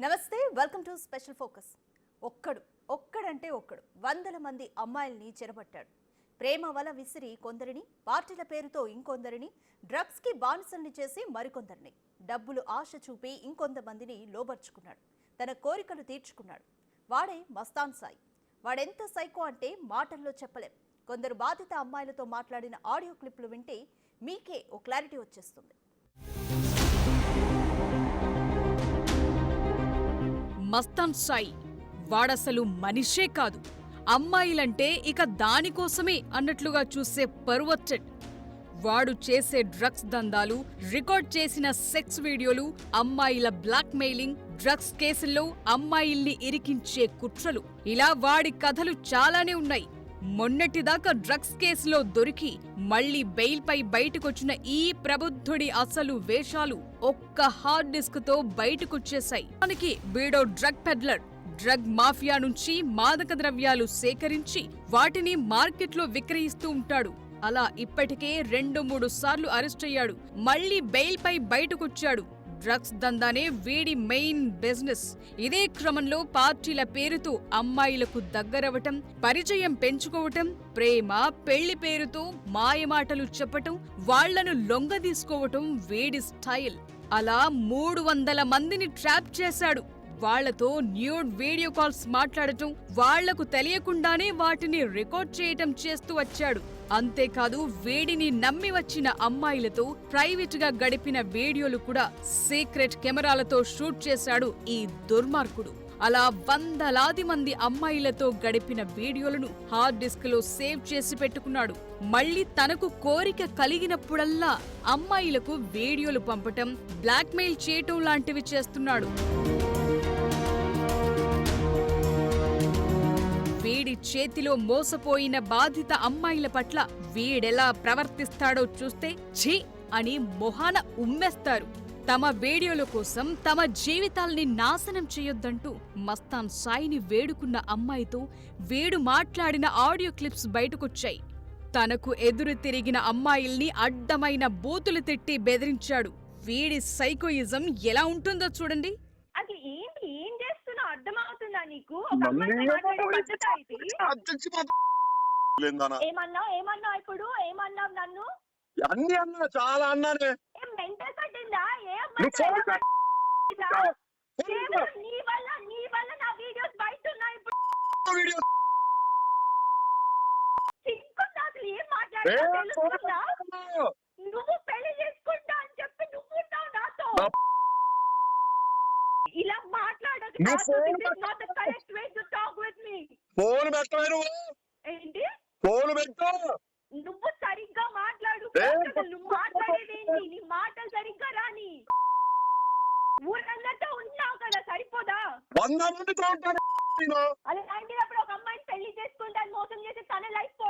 నమస్తే, welcome to special focus. ఒక్కడంటే ఒక్కడు వందల మంది అమ్మాయిల్ని చెరబట్టాడు. ప్రేమ వల విసిరి కొందరిని, పార్టీల పేరుతో ఇంకొందరిని, డ్రగ్స్కి బానిసల్ని చేసి మరికొందరిని, డబ్బులు ఆశ చూపి ఇంకొంతమందిని లోబర్చుకున్నాడు. తన కోరికలు తీర్చుకున్నాడు. వాడే మస్తాన్ సాయి. వాడెంత సైకో అంటే మాటల్లో చెప్పలేం. కొందరు బాధిత అమ్మాయిలతో మాట్లాడిన ఆడియో క్లిప్లు వింటే మీకే ఓ క్లారిటీ వచ్చేస్తుంది. మస్తాన్ సాయి వాడసలు మనిషే కాదు, అమ్మాయిలంటే ఇక దానికోసమే అన్నట్లుగా చూసే పర్వర్టెడ్. వాడు చేసే డ్రగ్స్ దందాలు, రికార్డ్ చేసిన సెక్స్ వీడియోలు, అమ్మాయిల బ్లాక్ మెయిలింగ్, డ్రగ్స్ కేసుల్లో అమ్మాయిల్ని ఇరికించే కుట్రలు, ఇలా వాడి కథలు చాలానే ఉన్నాయి. మొన్నటిదాకా డ్రగ్స్ కేసులో దొరికి మళ్లీ బెయిల్పై బయటకొచ్చిన ఈ ప్రబుద్ధుడి అసలు వేషాలు ఒక్క హార్డ్ డిస్క్ తో బయటకొచ్చేశాయి. మనకి వీడో డ్రగ్ పెడ్లర్. డ్రగ్ మాఫియా నుంచి మాదక ద్రవ్యాలు సేకరించి వాటిని మార్కెట్లో విక్రయిస్తూ ఉంటాడు. అలా ఇప్పటికే 2-3 సార్లు అరెస్ట్ అయ్యాడు. మళ్లీ బెయిల్పై బయటకొచ్చాడు. డ్రగ్స్ దందానే వీడి మెయిన్ బిజినెస్. ఇదే క్రమంలో పార్టీల పేరుతో అమ్మాయిలకు దగ్గరవటం, పరిచయం పెంచుకోవటం, ప్రేమ పెళ్లి పేరుతో మాయమాటలు చెప్పటం, వాళ్లను లొంగదీసుకోవటం వీడి స్టైల్. అలా 300 మందిని ట్రాప్ చేశాడు. వాళ్లతో న్యూడ్ వీడియో కాల్స్ మాట్లాడటం, వాళ్లకు తెలియకుండానే వాటిని రికార్డ్ చేయటం చేస్తూ వచ్చాడు. అంతేకాదు, వీడిని నమ్మి వచ్చిన అమ్మాయిలతో ప్రైవేట్ గా గడిపిన వీడియోలు కూడా సీక్రెట్ కెమెరాలతో షూట్ చేశాడు ఈ దుర్మార్గుడు. అలా వందలాది మంది అమ్మాయిలతో గడిపిన వీడియోలను హార్డ్ డిస్క్ లో సేవ్ చేసి పెట్టుకున్నాడు. మళ్లీ తనకు కోరిక కలిగినప్పుడల్లా అమ్మాయిలకు వీడియోలు పంపటం, బ్లాక్మెయిల్ చేయటం లాంటివి చేస్తున్నాడు. వీడి చేతిలో మోసపోయిన బాధిత అమ్మాయిల పట్ల వీడెలా ప్రవర్తిస్తాడో చూస్తే ఛీ అని మొహాన ఉమ్మేస్తారు. తమ వీడియోల కోసం తమ జీవితాల్ని నాశనం చేయొద్దంటూ మస్తాన్ సాయిని వేడుకున్న అమ్మాయితో వీడు మాట్లాడిన ఆడియో క్లిప్స్ బయటకొచ్చాయి. తనకు ఎదురు తిరిగిన అమ్మాయిల్ని అడ్డమైన బూతులు తిట్టి బెదిరించాడు. వీడి సైకోయిజం ఎలా ఉంటుందో చూడండి. అది ఏంటి, ఏం చేస్తున్నా అర్థమవుతుందా నీకు? ఏమన్నా ఇప్పుడు ఏమన్నావు నన్ను? అన్ని అన్నా, చాలా అన్నానే. మెంటల్ కట్టిందా? నీ వల్ల నా వీడియోస్ బయట ఉన్నాయి. ఏం మాట్లాడుతున్నా? నువ్వు పెళ్లి చేసుకుంటా అని చెప్పి నువ్వు నాతో ఇలా మాట్లాడకు. ఫోన్ పెట్టు. ఏంటి ఫోన్ పెట్టు. నువ్వు సరిగ్గా మాట్లాడు. నువ్వు మాట్లాడేదేంటి? నీ మాటలు సరిగ్గా రాని. ఊరందరితో ఉన్నావు కదా, సరిపోదా? 100 మందితో ఉంటాను. అలాంటినప్పుడు ఒక అమ్మాయిని పెళ్లి చేసుకుంటాను మోసం చేసి తన లైఫ్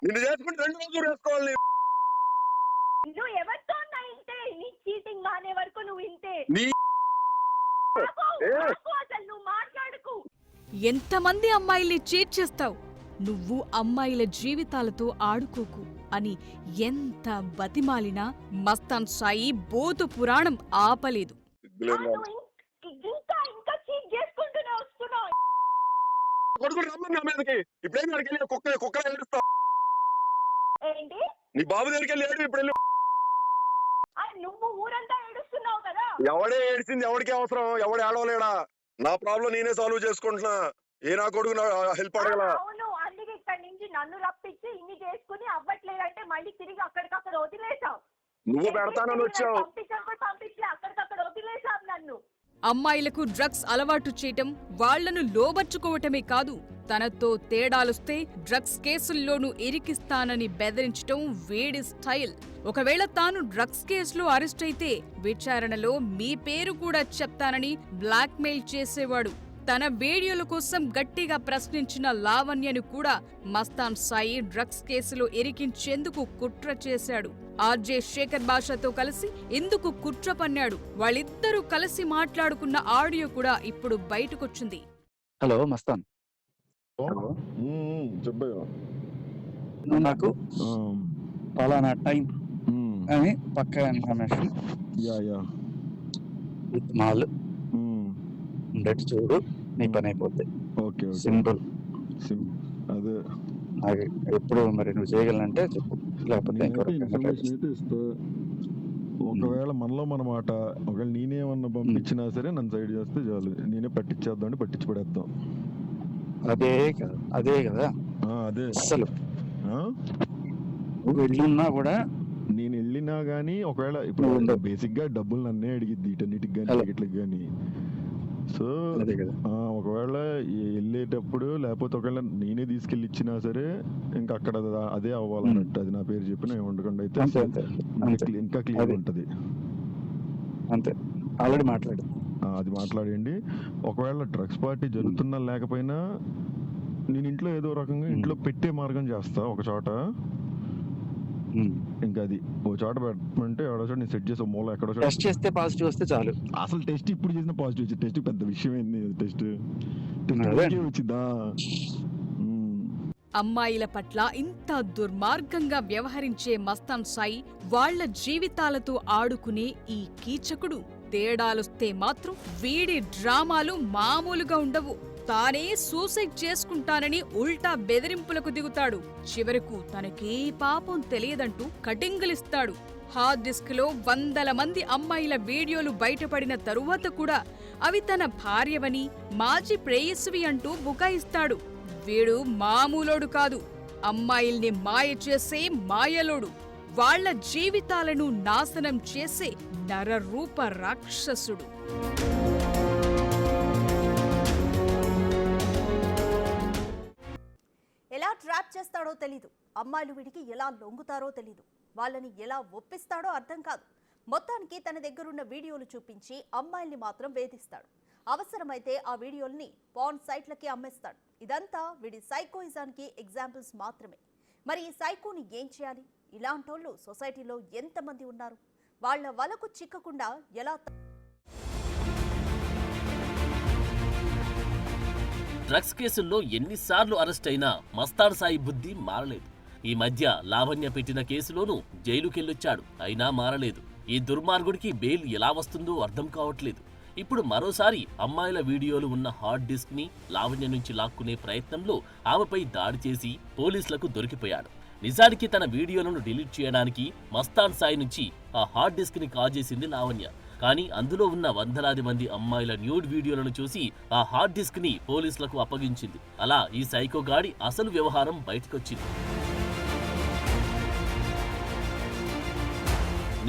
నిన్ను చేసుకుంటే 2 రోజులు వేసుకోవాలి. నువ్వు ఎవరితో ఉన్నా ఇంతే. నీ చీటింగ్ మానే వరకు నువ్వు ఇంతే. అసలు నువ్వు మాట్లాడుకు. ఎంతమంది అమ్మాయిల్ని చీట్ చేస్తావు? నువ్వు అమ్మాయిల జీవితాలతో ఆడుకోకు అని ఎంత బతిమాలినా మస్తాన్ సాయి బోతు పురాణం ఆపలేదు. ఇంకా చీట్ చేసుకుంటూనే వస్తున్నావు. ఏంటి? నీ బాబు దగ్గరికి వెళ్ళి ఇప్పుడు నువ్వు ఊరంతా ఏడుస్తున్నావు కదా. ఎవడే ఏడిచింది? ఎవడికి అవసరం? ఎవడు ఏడవలేడా? నా ప్రాబ్లం నేనే సాల్వ్ చేసుకుంటున్నా. ఏ నా కొడుకు హెల్ప్ అడగల. అవును, అందుకే ఇక్కడి నుంచి నన్ను రప్పించి ఇన్ని చేసుకుని అవ్వట్లేదంటే మళ్ళీ తిరిగి అక్కడికక్కడ వదిలేసావు. నువ్వు పెడతానని వచ్చావు. పంపించి అక్కడికక్కడ వదిలేసావు నన్ను. అమ్మాయిలకు డ్రగ్స్ అలవాటు చేయటం, వాళ్లను లోబర్చుకోవటమే కాదు, తనతో తేడాలొస్తే డ్రగ్స్ కేసుల్లోనూ ఇరికిస్తానని బెదిరించటం వీడి స్టైల్. ఒకవేళ తాను డ్రగ్స్ కేసులో అరెస్ట్ అయితే విచారణలో మీ పేరు కూడా చెప్తానని బ్లాక్మెయిల్ చేసేవాడు. తన వీడియోల కోసం గట్టిగా ప్రశ్నించిన లావణ్యను కూడా మస్తాన్ సాయి డ్రగ్స్ కేసులో ఇరికించేందుకు కుట్ర చేశాడు. ఆర్జే శేఖర్ భాషతో కలిసి ఇందుకు కుట్ర పన్నాడు. వాళ్ళిద్దరూ కలిసి మాట్లాడుకున్న ఆడియో కూడా ఇప్పుడు బయటకొచ్చింది. హలో మస్తాన్, నాకు పలానా టైం అని పక్కా ఇన్ఫర్మేషన్ విత్ మాల్ ఉండేట్టు చూడు, నీ పని అయిపోద్ది. Okay okay simple. అదే అది ఎప్పుడు మరి నువ్వు చేయగలంటే చెప్పు, లేకపోతే ఇంకో నేనైతే రకంగా try ఇన్ఫర్మేషన్ చేస్తా. అయితే ఇస్తా. ఒకవేళ మనలో మన మాట, ఒకవేళ నేనేమన్నా పంపించినా సరే నన్ను సైడ్ చేస్తే చాలు, నేనే పట్టించేద్దాం అంటే పట్టించి పడేద్దాం. అదే కదా, అదే కదా అదే అస్సలు. ఆ? నువ్వు వెళ్ళున్నా కూడా నేను వెళ్ళినా గానీ ఒకవేళ ఇప్పుడు నువ్వు ఉండవు. బేసిక్ గా డబ్బులు నన్నే అడిగిద్ది వీటన్నిటికి కానీ అలా. టికెట్లకి కానీ. సో అదే కదా. ఒకవేళ వెళ్ళేటప్పుడు లేకపోతే ఒకవేళ నేనే తీసుకెళ్ళి ఇచ్చినా సరే ఇంకా అక్కడ అదే అవ్వాలన్నట్టు, అది నా పేరు చెప్పిన ఉండకుండా అయితే అంతే అంతే అంతే ఇంకా క్లియర్ అదే. ఉంటది. అంతే, ఆల్రెడీ మాట్లాడు. అది మాట్లాడండి. ఒకవేళ డ్రగ్స్ పార్టీ జరుగుతున్నా లేకపోయినా నేను ఇంట్లో ఏదో రకంగా ఇంట్లో పెట్టే మార్గం చేస్తా ఒక చోట. ఇంకా అది ఓ చోట పెట్టమంటే ఎవడో చోట నేను సెట్ చేసి ఓ మూల ఎక్కడో చోట. టెస్ట్ చేస్తే పాజిటివ్ వస్తే చాలు. అసలు టెస్ట్ ఇప్పుడు చేసిన పాజిటివ్ వచ్చింది. టెస్ట్ పెద్ద విషయం ఏంది? టెస్ట్ అదే. వచ్చిందా? అమ్మాయిల పట్ల ఇంత దుర్మార్గంగా వ్యవహరించే మస్తాన్ సాయి, వాళ్ల జీవితాలతో ఆడుకునే ఈ కీచకుడు, తేడాలొస్తే మాత్రం వీడి డ్రామాలు మామూలుగా ఉండవు. తానే సూసైడ్ చేసుకుంటానని ఉల్టా బెదిరింపులకు దిగుతాడు. చివరకు తనకే పాపం తెలియదంటూ కటింగులిస్తాడు. హార్డ్ డిస్క్ లో వందల మంది అమ్మాయిల వీడియోలు బయటపడిన తరువాత కూడా అవి తన భార్యవని, మాజీ ప్రేయస్వి అంటూ బుకాయిస్తాడు. వీడు మామూలోడు కాదు, అమ్మాయిల్ని మాయ చేసే మాయలోడు, వాళ్ల జీవితాలను నాశనం చేసే నరరూప రాక్షసుడు. ఎలా ట్రాప్ చేస్తాడో తెలీదు, అమ్మాయిలు వీడికి ఎలా లొంగుతారో తెలీదు, వాళ్ళని ఎలా ఒప్పిస్తాడో అర్థం కాదు. మొత్తానికి తన దగ్గరున్న వీడియోలు చూపించి అమ్మాయిల్ని మాత్రం వేధిస్తాడు. అవసరమైతే ఆ వీడియోల్ని పాన్ సైట్లకి అమ్మేస్తాడు. ఇదంతా వీడి సైకోయిజానికి ఎగ్జాంపుల్స్ మాత్రమే. మరి ఈ సైకోని ఏం చేయాలి? ఇలాంటోళ్ళు సొసైటీలో ఎంతమంది ఉన్నారు? వాళ్ళ వలకు చిక్కకుండా ఎలా? డ్రగ్స్ కేసుల్లో ఎన్నిసార్లు అరెస్ట్ అయినా మస్తాన్ సాయి బుద్ధి మారలేదు. ఈ మధ్య లావణ్య పెట్టిన కేసులోనూ జైలుకెళ్ళొచ్చాడు, అయినా మారలేదు. ఈ దుర్మార్గుడికి బెయిల్ ఎలా వస్తుందో అర్థం కావట్లేదు. ఇప్పుడు మరోసారి అమ్మాయిల వీడియోలు ఉన్న హార్డ్ డిస్క్ ని లావణ్య నుంచి లాక్కునే ప్రయత్నంలో ఆమెపై దాడి చేసి పోలీసులకు దొరికిపోయాడు. నిజానికి తన వీడియోలను డిలీట్ చేయడానికి మస్తాన్ సాయి నుంచి ఆ హార్డ్ డిస్క్ ని కాజేసింది లావణ్య. కానీ అందులో ఉన్న వందలాది మంది అమ్మాయిల న్యూడ్ వీడియోలను చూసి ఆ హార్డ్ డిస్క్ ని పోలీసులకు అప్పగించింది. అలా ఈ సైకో గాడి అసలు వ్యవహారం బయటకొచ్చింది.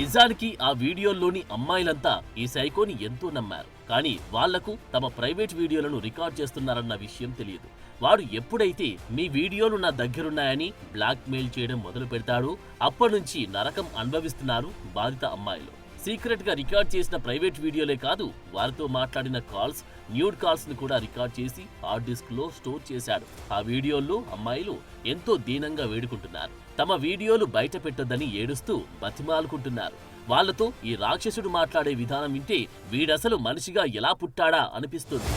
నిజానికి ఆ వీడియోల్లోని అమ్మాయిలంతా ఈ సైకోని ఎంతో నమ్మారు. కానీ వాళ్లకు తమ ప్రైవేట్ వీడియోలను రికార్డ్ చేస్తున్నారన్న విషయం తెలియదు. వాడు ఎప్పుడైతే మీ వీడియోలు నా దగ్గరున్నాయని బ్లాక్ మెయిల్ చేయడం మొదలు పెడతాడో అప్పటినుంచి నరకం అనుభవిస్తున్నారు బాధిత అమ్మాయిలు. సీక్రెట్ గా రికార్డ్ చేసిన ప్రైవేట్ వీడియోలే కాదు, వారితో మాట్లాడిన కాల్స్, న్యూడ్ కాల్స్ ని కూడా రికార్డ్ చేసి హార్డ్ డిస్క్ లో స్టోర్ చేశాడు. ఆ వీడియోల్లో అమ్మాయిలు ఎంతో దీనంగా వేడుకుంటున్నారు. తమ వీడియోలు బయట పెట్టొద్దని ఏడుస్తూ బతిమాలుకుంటున్నారు. వాళ్లతో ఈ రాక్షసుడు మాట్లాడే విధానం వింటే వీడసలు మనిషిగా ఎలా పుట్టాడా అనిపిస్తుంది.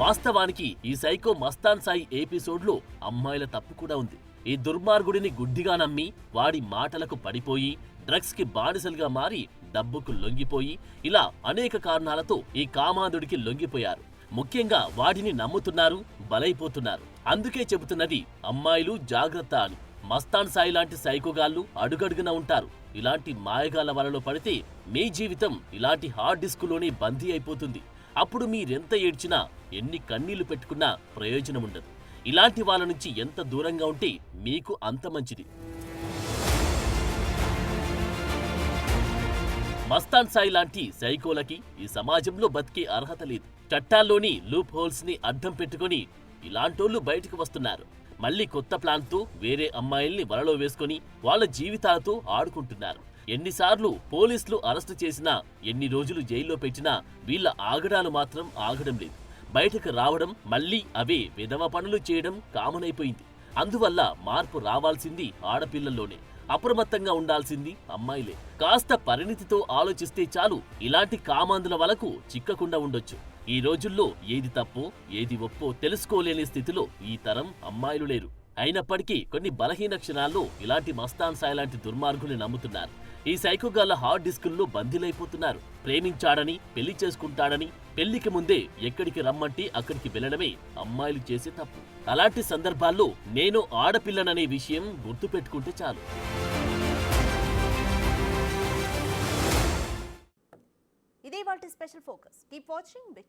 వాస్తవానికి ఈ సైకో మస్తాన్ సాయి ఎపిసోడ్లో అమ్మాయిల తప్పు కూడా ఉంది. ఈ దుర్మార్గుడిని గుడ్డిగా నమ్మి వాడి మాటలకు పడిపోయి డ్రగ్స్ కి బానిసలుగా మారి డబ్బుకు లొంగిపోయి ఇలా అనేక కారణాలతో ఈ కామాంధుడికి లొంగిపోయారు. ముఖ్యంగా వాడిని నమ్ముతున్నారు, బలైపోతున్నారు. అందుకే చెబుతున్నది అమ్మాయిలు జాగ్రత్త అని. మస్తాన్ సాయి లాంటి సైకోగాళ్లు అడుగడుగున ఉంటారు. ఇలాంటి మాయగాళ్ల వలలో పడితే మీ జీవితం ఇలాంటి హార్డ్ డిస్కులోనే బందీ అయిపోతుంది. అప్పుడు మీరెంత ఏడ్చినా, ఎన్ని కన్నీళ్లు పెట్టుకున్నా ప్రయోజనం ఉండదు. ఇలాంటి వాళ్ళ నుంచి ఎంత దూరంగా ఉంటే మీకు అంత మంచిది. మస్తాన్ సాయి లాంటి సైకోలకి ఈ సమాజంలో బతికే అర్హత లేదు. చట్టాల్లోని లూప్ హోల్స్ ని అడ్డం పెట్టుకుని ఇలాంటోళ్లు బయటకు వస్తున్నారు. మళ్ళీ కొత్త ప్లాన్తో వేరే అమ్మాయిల్ని వలలో వేసుకుని వాళ్ళ జీవితాలతో ఆడుకుంటున్నారు. ఎన్నిసార్లు పోలీసులు అరెస్టు చేసినా, ఎన్ని రోజులు జైల్లో పెట్టినా వీళ్ళ ఆగడాలు మాత్రం ఆగడం లేదు. బయటకు రావడం, మళ్లీ అవే విధవ పనులు చేయడం కామన్ అయిపోయింది. అందువల్ల మార్పు రావాల్సింది ఆడపిల్లల్లోనే. అప్రమత్తంగా ఉండాల్సింది అమ్మాయిలే. కాస్త పరిణితితో ఆలోచిస్తే చాలు, ఇలాంటి కామాంధుల వలకు చిక్కకుండా ఉండొచ్చు. ఈ రోజుల్లో ఏది తప్పో ఏది ఒప్పో తెలుసుకోలేని స్థితిలో ఈ తరం అమ్మాయిలు లేరు. అయినప్పటికీ కొన్ని బలహీన క్షణాల్లో ఇలాంటి మస్తాన్ సాయి లాంటి దుర్మార్గుల్ని నమ్ముతున్నారు. ఈ సైకోగాళ్ళ హార్డ్ డిస్కుల్లో బందీలైపోతున్నారు. ప్రేమించాడని, పెళ్లి చేసుకుంటాడని, పెళ్లికి ముందే ఎక్కడికి రమ్మంటే అక్కడికి వెళ్లడమే అమ్మాయిలు చేసే తప్పు. అలాంటి సందర్భాల్లో నేను ఆడపిల్లననే విషయం గుర్తుపెట్టుకుంటే చాలు. ఇదే వాటి స్పెషల్ ఫోకస్. Keep watching.